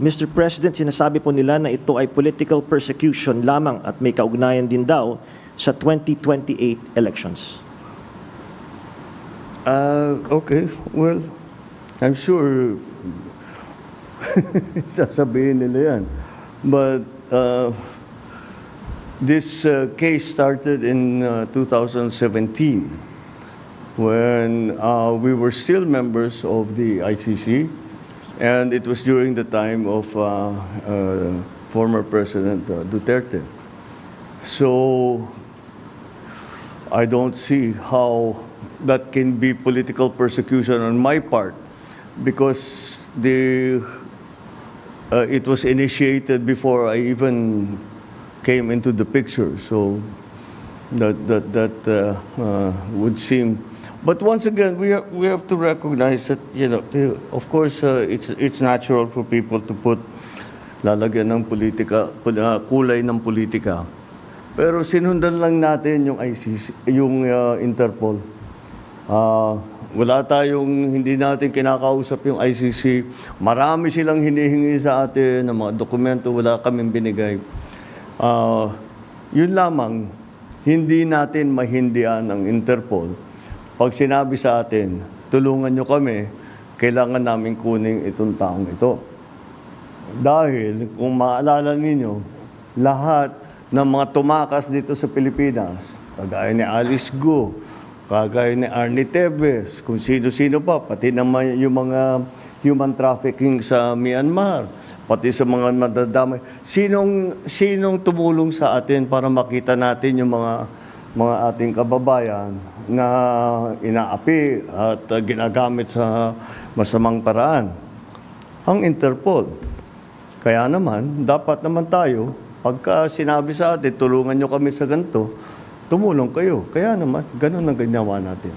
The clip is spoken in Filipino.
Mr. President, sinasabi po nila na ito ay political persecution lamang at may kaugnayan din daw sa 2028 elections. Okay, well, I'm sure sasabihin nila yan. But this case started in 2017 when we were still members of the ICC, and it was during the time of former President Duterte. So I don't see how that can be political persecution on my part, because it was initiated before I even came into the picture. So that would seem. But once again, we have to recognize that, you know, of course, it's natural for people to put lalagyan ng politika, kulay ng politika. Pero sinundan lang natin yung ICC, yung Interpol. Wala tayong, hindi natin kinakausap yung ICC. Marami silang hinihingi sa atin ng mga dokumento, wala kaming binigay. Yun lamang, hindi natin mahindian ang Interpol. Pag sinabi sa atin, tulungan nyo kami, kailangan namin kunin itong taong ito. Dahil, kung maalala ninyo, lahat ng mga tumakas dito sa Pilipinas, kagaya ni Alice Go, kagaya ni Arnie Tevez, kung sino-sino pa, pati naman yung mga human trafficking sa Myanmar, pati sa mga madadamay. Sinong tumulong sa atin para makita natin yung mga ating kababayan na inaapi at ginagamit sa masamang paraan? Ang Interpol. Kaya naman, dapat naman tayo, pagka sinabi sa atin, tulungan nyo kami sa ganito, tumulong kayo. Kaya naman, ganun ang ginawa natin.